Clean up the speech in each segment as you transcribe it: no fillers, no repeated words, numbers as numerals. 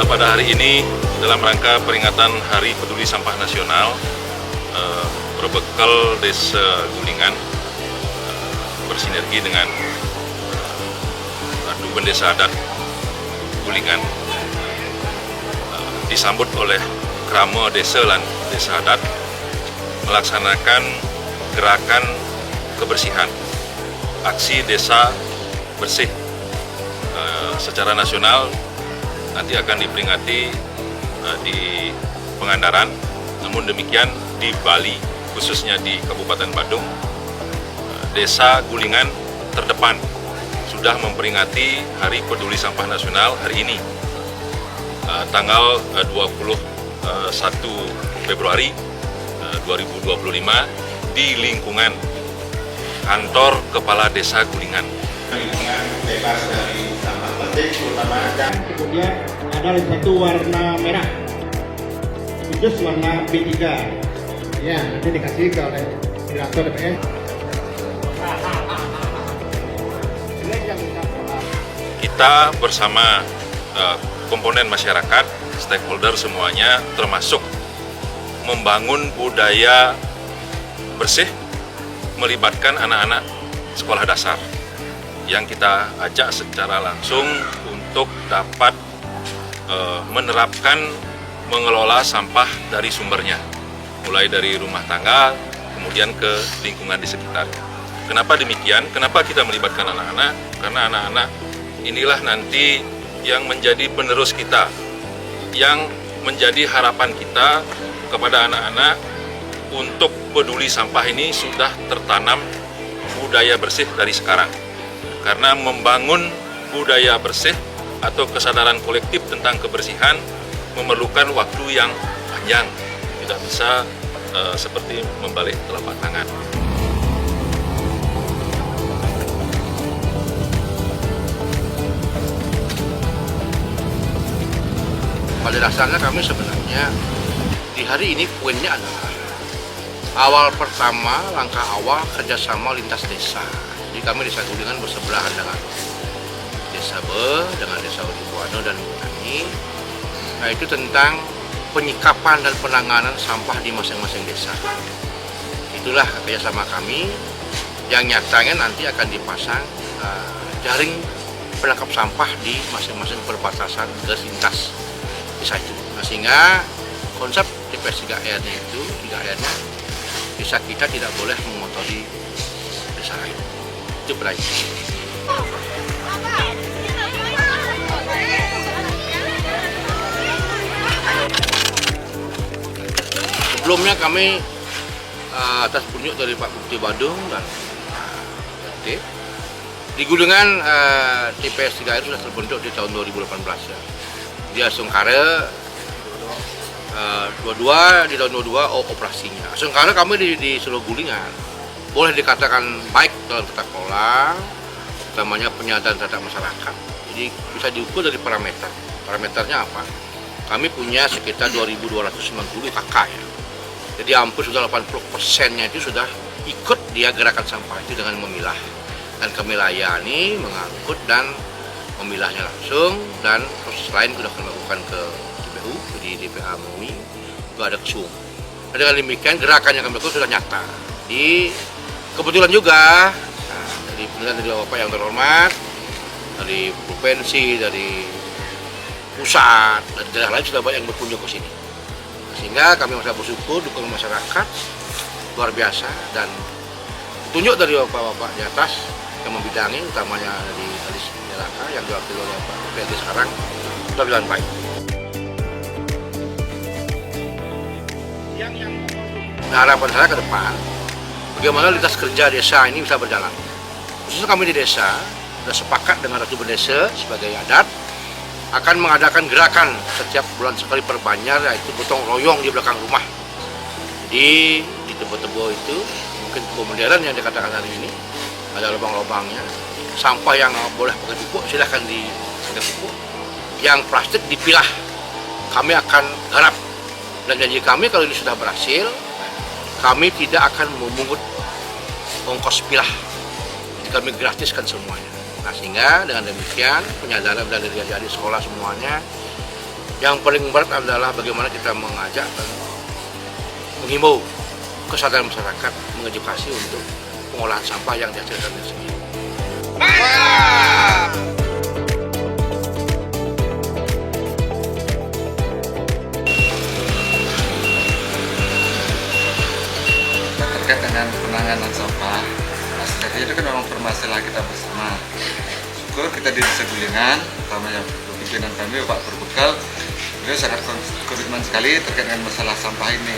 Pada hari ini dalam rangka peringatan Hari Peduli Sampah Nasional, berbekal Desa Gulingan bersinergi dengan Dupen Desa Adat Gulingan disambut oleh Krama Desa dan Desa Adat melaksanakan gerakan kebersihan, aksi desa bersih secara nasional. Nanti akan diperingati di Pangandaran, namun demikian di Bali, khususnya di Kabupaten Badung, Desa Gulingan terdepan sudah memperingati Hari Peduli Sampah Nasional hari ini, tanggal 21 Februari 2025 di lingkungan kantor Kepala Desa Gulingan. Lingkungan bebas dari sampah plastik, terutama kemudian ada satu warna merah, khusus warna B3. Ya, nanti dikasih ke oleh direktur DPR. Kita bersama komponen masyarakat, stakeholder semuanya, termasuk membangun budaya bersih, melibatkan anak-anak sekolah dasar yang kita ajak secara langsung untuk dapat menerapkan mengelola sampah dari sumbernya, mulai dari rumah tangga, kemudian ke lingkungan di sekitarnya. Kenapa demikian? Kenapa kita melibatkan anak-anak? Karena anak-anak inilah nanti yang menjadi penerus kita, yang menjadi harapan kita kepada anak-anak untuk peduli sampah ini sudah tertanam budaya bersih dari sekarang. Karena membangun budaya bersih atau kesadaran kolektif tentang kebersihan memerlukan waktu yang panjang, tidak bisa seperti membalik telapak tangan. Pada dasarnya kami sebenarnya di hari ini poinnya adalah awal pertama, langkah awal kerjasama lintas desa. Jadi kami Desa Gulingan bersebelahan dengan Desa Be, dengan Desa Udibuano dan Gunani. Nah, itu tentang penyikapan dan penanganan sampah di masing-masing desa. Itulah kerjasama kami yang nyatanya nanti akan dipasang jaring penangkap sampah di masing-masing perbatasan garis lintas desa itu. Nah, sehingga konsep TPS 3R-nya itu, 3R-nya desa kita tidak boleh mengotori desa lain. Itu berarti. Sebelumnya kami atas petunjuk dari Pak Bupati Badung dan RT di Gulingan, TPS 3R sudah terbentuk di tahun 2018 ya. Di Asungkara 22 di tahun 22 operasinya. Asungkara kami di seluruh Gulingan boleh dikatakan baik dalam tata kelola, utamanya penyadaran terhadap masyarakat. Jadi bisa diukur dari parameter. Parameternya apa? Kami punya sekitar 2.290 KK ya. Jadi hampir sudah 80%-nya itu sudah ikut dia gerakan sampah itu dengan memilah. Dan kami layani, mengangkut dan memilahnya langsung, dan proses lain sudah kami lakukan ke DPU, di DPA MUI, juga ada kesung. Dan dengan demikian gerakan yang kami lakukan sudah nyata. Di kebetulan juga dari penilaian dari Bapak yang terhormat, dari provinsi, dari pusat, dan daerah lain sudah banyak yang berkunjung ke sini. Sehingga kami masih bersyukur dukungan masyarakat luar biasa, dan tunjuk dari bapak-bapak di atas yang membidangi, utamanya dari Alis Neraka yang diwakili oleh Pak PLT sekarang, sudah berjalan baik. Nah, harapan saya ke depan, bagaimana lintas kerja desa ini bisa berjalan. Khususnya kami di desa sudah sepakat dengan Ratu Bendesa sebagai adat akan mengadakan gerakan setiap bulan sekali per Banjar, yaitu gotong royong di belakang rumah. Di tebo-tebo itu, mungkin tebo modern yang dikatakan hari ini, ada lubang-lubangnya. Sampah yang boleh pakai pupuk silahkan pakai pupuk. Yang plastik dipilah. Kami akan garap. Dan janji kami kalau ini sudah berhasil, kami tidak akan memungut ongkos pilah. Jadi kami gratiskan semuanya. Nah, sehingga dengan demikian penyadaran dari adik-adik sekolah semuanya, yang paling berat adalah bagaimana kita mengajak dan menghimbau kesadaran masyarakat, mengedukasi untuk pengolahan sampah yang dihasilkan dari sini. Terkait dengan penanganan sampah, sejatinya itu kan memang permasalahan kita bersama. Syukur kita di Desa Gulingan, utamanya pimpinan kami Pak Berbekal, beliau sangat komitmen sekali terkait dengan masalah sampah ini.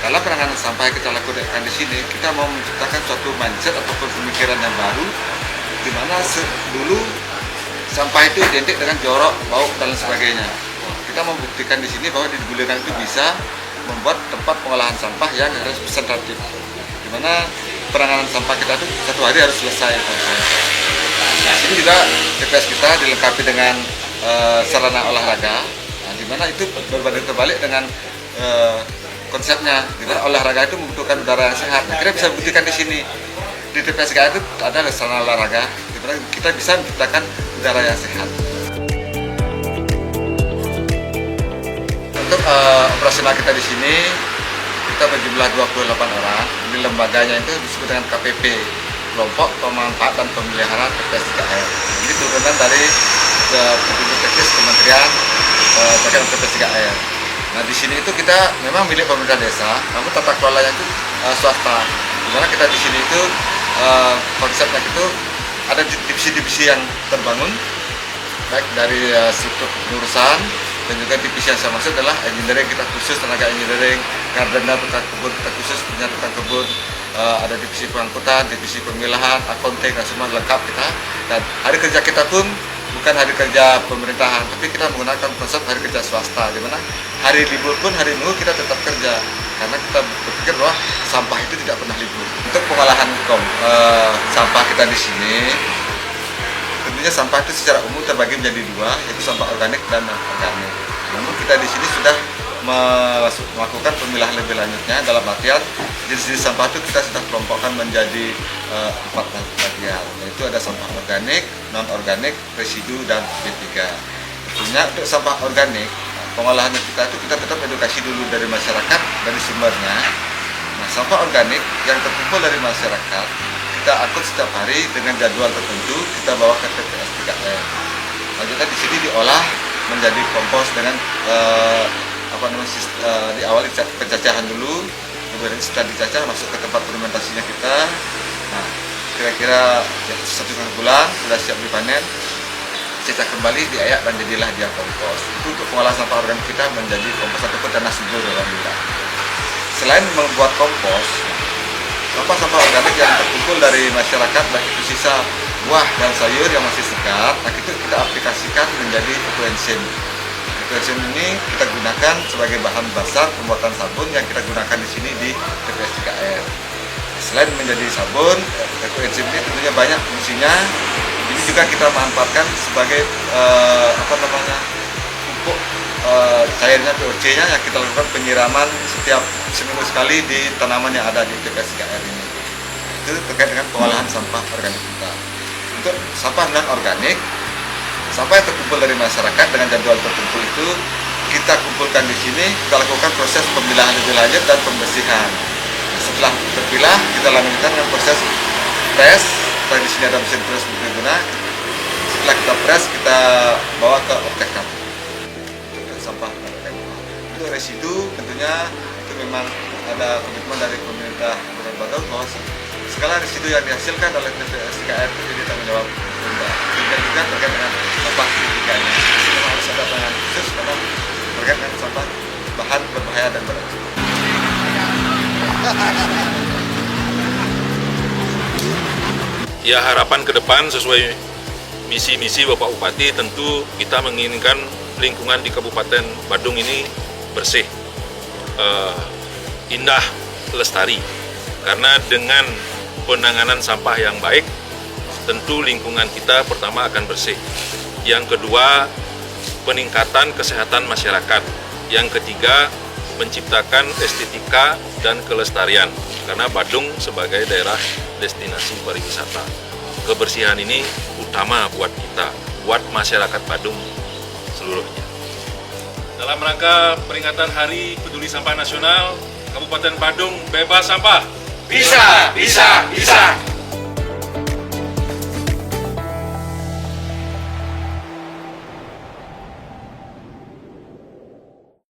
Dalam penanganan sampah yang kita lakukan di sini, kita mau menciptakan suatu mindset ataupun pemikiran yang baru, di mana dulu sampah itu identik dengan jorok, bau dan sebagainya. Kita membuktikan di sini bahwa di Gulingan itu bisa membuat tempat pengolahan sampah yang representatif, di mana penanganan sampah kita itu satu hari harus selesai. Nah, sini juga TPS kita dilengkapi dengan sarana olahraga, nah, di mana itu berbanding terbalik dengan konsepnya, di mana olahraga itu membutuhkan udara yang sehat. Nah, kita bisa buktikan di sini di TPS kita itu ada sarana olahraga, di mana kita bisa menciptakan udara yang sehat. Untuk operasional kita di sini, kita berjumlah 28 orang. Di lembaganya itu disebut dengan KPP, Kelompok Pemanfaat dan Pemeliharaan TPS 3R. Ini turunan dari petunjuk teknis Kementerian terkait TPS 3R. Nah, di sini itu kita memang milik pemerintah desa, namun tata kelolanya itu swasta. Dimana kita di sini itu konsepnya itu ada divisi-divisi yang terbangun, baik dari struktur pengurusan, dan juga divisi yang saya maksud adalah engineering, kita khusus tenaga engineering, gardener tukang kebun, kita khusus punya tukang kebun, ada divisi pengangkutan, divisi pemilahan, accounting, dan semua lengkap kita. Dan hari kerja kita pun bukan hari kerja pemerintahan, tapi kita menggunakan konsep hari kerja swasta, di mana hari libur pun hari Minggu kita tetap kerja, karena kita berpikir bahwa sampah itu tidak pernah libur. Untuk pengolahan sampah kita di sini, tentunya sampah itu secara umum terbagi menjadi dua, yaitu sampah organik dan non-organik. Namun kita di sini sudah melakukan pemilahan lebih lanjutnya, dalam artian jenis-jenis sampah itu kita sudah kelompokkan menjadi 4 bagian, yaitu ada sampah organik, non-organik, residu, dan B3. Tentunya untuk sampah organik, pengolahan kita itu kita tetap edukasi dulu dari masyarakat, dari sumbernya. Nah, sampah organik yang terkumpul dari masyarakat kita angkut setiap hari dengan jadwal tertentu, kita bawa ke TPS 3R. Lanjutnya di sini diolah menjadi kompos dengan diawali pencacahan dulu, kemudian setelah dicacah masuk ke tempat fermentasinya kita. Nah, kira-kira 1,5 bulan sudah siap dipanen, cecah kembali, diayak, dan jadilah dia kompos. Itu untuk pengolahan sampah organik kita menjadi kompos ataupun tanah subur dalam bila. Selain membuat kompos, sampah-sampah organik yang terkumpul dari masyarakat, baik itu sisa buah dan sayur yang masih segar, nah itu kita aplikasikan menjadi ekoenzim. Ekoenzim ini kita gunakan sebagai bahan dasar pembuatan sabun yang kita gunakan di sini di TPS 3R. Selain menjadi sabun, ekoenzim ini tentunya banyak fungsinya. Ini juga kita manfaatkan sebagai pupuk cairnya POC-nya yang kita lakukan penyiraman setiap seminggu sekali di tanaman yang ada di TPS 3R ini. Itu terkait dengan pengolahan sampah organik kita. Untuk sampah non-organik, sampah yang terkumpul dari masyarakat dengan jadwal tertentu itu kita kumpulkan di sini, kita lakukan proses pemilahan lebih lanjut dan pembersihan. Setelah terpilah, kita lanjutkan dengan proses press. Di sini ada mesin press berguna. Setelah kita press, kita bawa ke optekan. Sampah non-organik. Untuk residu, tentunya itu memang ada komitmen dari pemerintah Kabupaten Bandung bahwa segala residu yang dihasilkan oleh TPS 3R itu jadi tanggung jawab pemerintah. Dan juga terkait dengan sampah kritikanya. Memang harus ada penanganan khusus karena terkait dengan sampah bahan berbahaya dan beracun. Ya, harapan ke depan sesuai misi-misi Bapak Bupati tentu kita menginginkan lingkungan di Kabupaten Badung ini bersih, indah, lestari. Karena dengan penanganan sampah yang baik, tentu lingkungan kita pertama akan bersih. Yang kedua, peningkatan kesehatan masyarakat. Yang ketiga, menciptakan estetika dan kelestarian. Karena Badung sebagai daerah destinasi pariwisata. Kebersihan ini utama buat kita, buat masyarakat Badung seluruhnya. Dalam rangka peringatan Hari Peduli Sampah Nasional, Kabupaten Badung bebas sampah. Bisa, bisa, bisa.